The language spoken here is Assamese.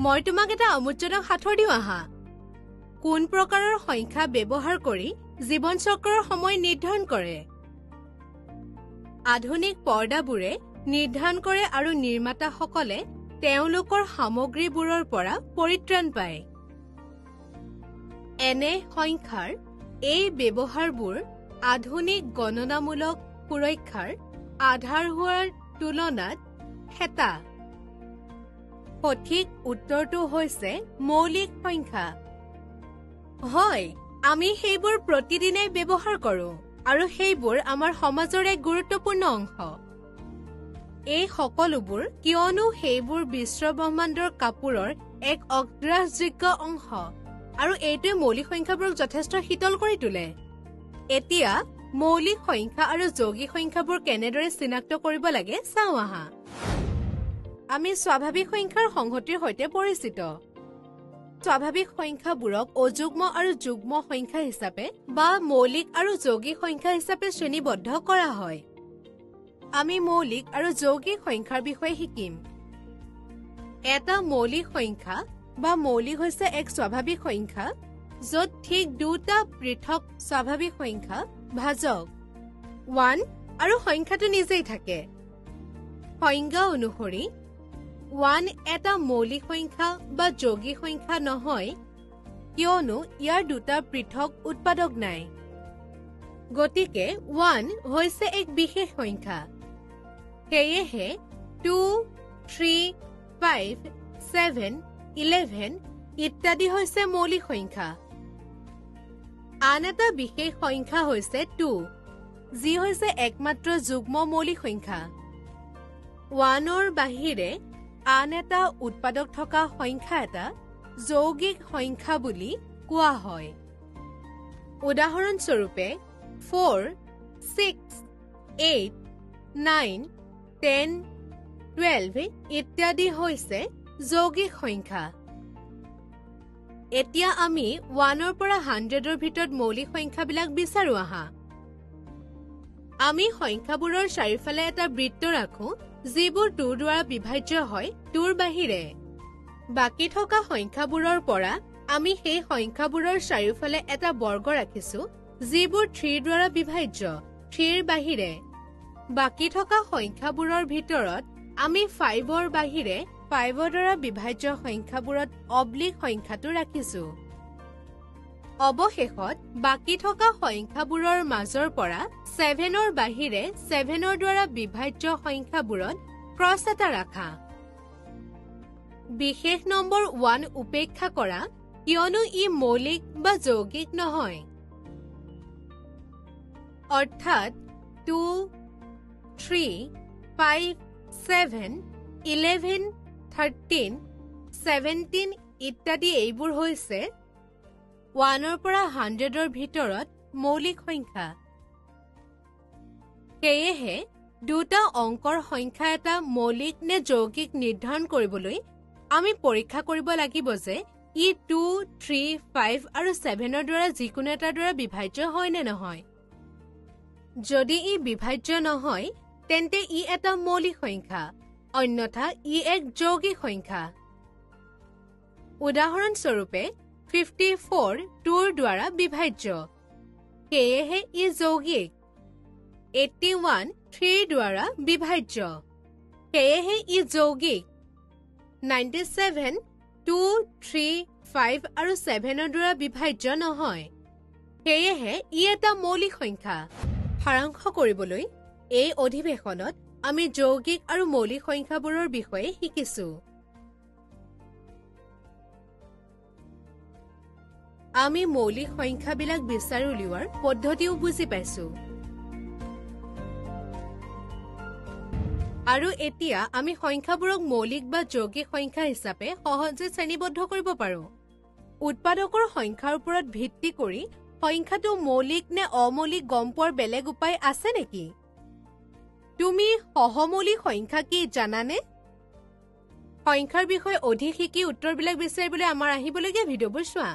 মই তোমাক এটা আমোদজনক সাঁথৰ দিওঁ আহা। কোন প্ৰকাৰৰ সংখ্যা ব্যৱহাৰ কৰি জীৱন চক্ৰৰ সময় নিৰ্ধাৰণ কৰে? আধুনিক পৰ্দাবোৰে নিৰ্ধাৰণ কৰে আৰু নিৰ্মাতাসকলে তেওঁলোকৰ সামগ্ৰীবোৰৰ পৰা পৰিত্ৰাণ পায়। এনে সংখ্যাৰ এই ব্যৱহাৰবোৰ আধুনিক গণনামূলক সুৰক্ষাৰ আধাৰ হোৱাৰ তুলনাত হেতা। সঠিক উত্তৰটো হৈছে মৌলিক সংখ্যা। হয়, আমি সেইবোৰ প্ৰতিদিনে ব্যৱহাৰ কৰোঁ আৰু সেইবোৰ আমাৰ সমাজৰ এক গুৰুত্বপূৰ্ণ অংশ। এই সকলোবোৰ কিয়নো সেইবোৰ বিশ্বব্ৰহ্মাণ্ডৰ কাপোৰৰ এক অগ্ৰাহ্যযোগ্য অংশ আৰু এইটোৱে মৌলিক সংখ্যাবোৰক যথেষ্ট শীতল কৰি তোলে। এতিয়া মৌলিক সংখ্যা আৰু যৌগিক সংখ্যাবোৰ কেনেদৰে চিনাক্ত কৰিব লাগে চাওঁ আহা। আমি স্বাভাৱিক সংখ্যাৰ সংহতিৰ সৈতে পৰিচিত। স্বাভাৱিক সংখ্যাবোৰক অযুগ্ম আৰু যুগ্ম সংখ্যা হিচাপে বা মৌলিক আৰু যৌগিক সংখ্যা হিচাপে শ্ৰেণীবদ্ধ কৰা হয়। আমি মৌলিক আৰু যৌগিক সংখ্যাৰ বিষয়ে শিকিম। এটা মৌলিক সংখ্যা বা মৌলিক হৈছে এক স্বাভাৱিক সংখ্যা য'ত ঠিক দুটা পৃথক স্বাভাৱিক সংখ্যা ভাজক 1 আৰু সংখ্যাটো নিজেই থাকে। সংজ্ঞা অনুসৰি 1 এটা মৌলিক সংখ্যা বা যৌগিক সংখ্যা নহয় কিয়নো ইয়াৰ দুটা পৃথক উৎপাদক নাই। গতিকে 1 হৈছে এক বিশেষ সংখ্যা। সেয়েহে 2, 3, 5, 7, 11 ইত্যাদি হৈছে মৌলিক সংখ্যা। আন এটা বিশেষ সংখ্যা হৈছে 2, যি হৈছে একমাত্ৰ যুগ্ম মৌলিক সংখ্যা। 1ৰ বাহিৰে আন এটা উৎপাদক থকা সংখ্যা এটা যৌগিক সংখ্যা বুলি কোৱা হয়। উদাহৰণস্বৰূপে 4, 6, 8, 9, 10, 12 ইত্যাদি হৈছে যৌগিক সংখ্যা। এতিয়া আমি 1ৰ পৰা 100ৰ ভিতৰত মৌলিক সংখ্যাবিলাক বিচাৰো আহা। আমি সংখ্যাবোৰৰ চাৰিওফালে এটা বৃত্ত ৰাখো যিবোৰ 2 দ্বাৰা বিভাজ্য হয় 2ৰ বাহিৰে। বাকী থকা সংখ্যাবোৰৰ পৰা আমি সেই সংখ্যাবোৰৰ চাৰিওফালে এটা বৰ্গ ৰাখিছো যিবোৰ 3 দ্বাৰা বিভাজ্য 3ৰ বাহিৰে। বাকী থকা সংখ্যাবোৰৰ ভিতৰত আমি 5ৰ বাহিৰে 5ৰ দ্বাৰা বিভাজ্য সংখ্যাবোৰত অব্লিক সংখ্যাটো ৰাখিছো। অৱশেষত বাকী থকা সংখ্যাবোৰৰ মাজৰ পৰা 7ৰ বাহিৰে 7ৰ দ্বাৰা বিভাজ্য সংখ্যাবোৰত ক্ৰছ এটা ৰাখা। বিশেষ নম্বৰ 1 উপেক্ষা কৰা কিয়নো ই মৌলিক বা যৌগিক নহয়। অৰ্থাৎ 2, 3, 5, 7, 11, 13, 17 ইত্যাদি এইবোৰ হৈছে 1ৰ পৰা 100ৰ ভিতৰত মৌলিক সংখ্যা। সেয়েহে দুটা অংকৰ সংখ্যা এটা মৌলিক নে যৌগিক নিৰ্ধাৰণ কৰিবলৈ আমি পৰীক্ষা কৰিব লাগিব যে ই 2, 3, 5 আৰু 7ৰ দ্বাৰা যিকোনো এটাৰ দ্বাৰা বিভাজ্য হয় নে নহয়। যদি ই বিভাজ্য নহয় তেন্তে ই এটা মৌলিক সংখ্যা, অন্যথা ই এক যৌগিক সংখ্যা। উদাহৰণস্বৰূপে 54 2ৰ দ্বাৰা বিভাজ্য, সেয়েহে ই যৌগিক। 81 3ৰ দ্বাৰা বিভাজ্য, সেয়েহে ই যৌগিক। 97 2, 3, 5 আৰু 7ৰ দ্বাৰা বিভাজ্য নহয়, সেয়েহে ই এটা মৌলিক সংখ্যা। সাৰাংশ কৰিবলৈ এই অধিৱেশনত আমি যৌগিক আৰু মৌলিক সংখ্যাবোৰৰ বিষয়ে শিকিছো। আমি মৌলিক সংখ্যাবিলাক বিচাৰি উলিওৱাৰ পদ্ধতিও বুজি পাইছো। আৰু এতিয়া আমি সংখ্যাবোৰক মৌলিক বা যৌগিক সংখ্যা হিচাপে সহজে শ্ৰেণীবদ্ধ কৰিব পাৰো। উৎপাদকৰ সংখ্যাৰ ওপৰত ভিত্তি কৰি সংখ্যাটো মৌলিক নে অমৌলিক গম পোৱাৰ বেলেগ উপায় আছে নেকি? তুমি সহমৌলিক সংখ্যা কি জানানে? সংখ্যাৰ বিষয়ে অধিক শিকি উত্তৰবিলাক বিচাৰিবলৈ আমাৰ আহিবলগীয়া ভিডিঅ'বোৰ চোৱা।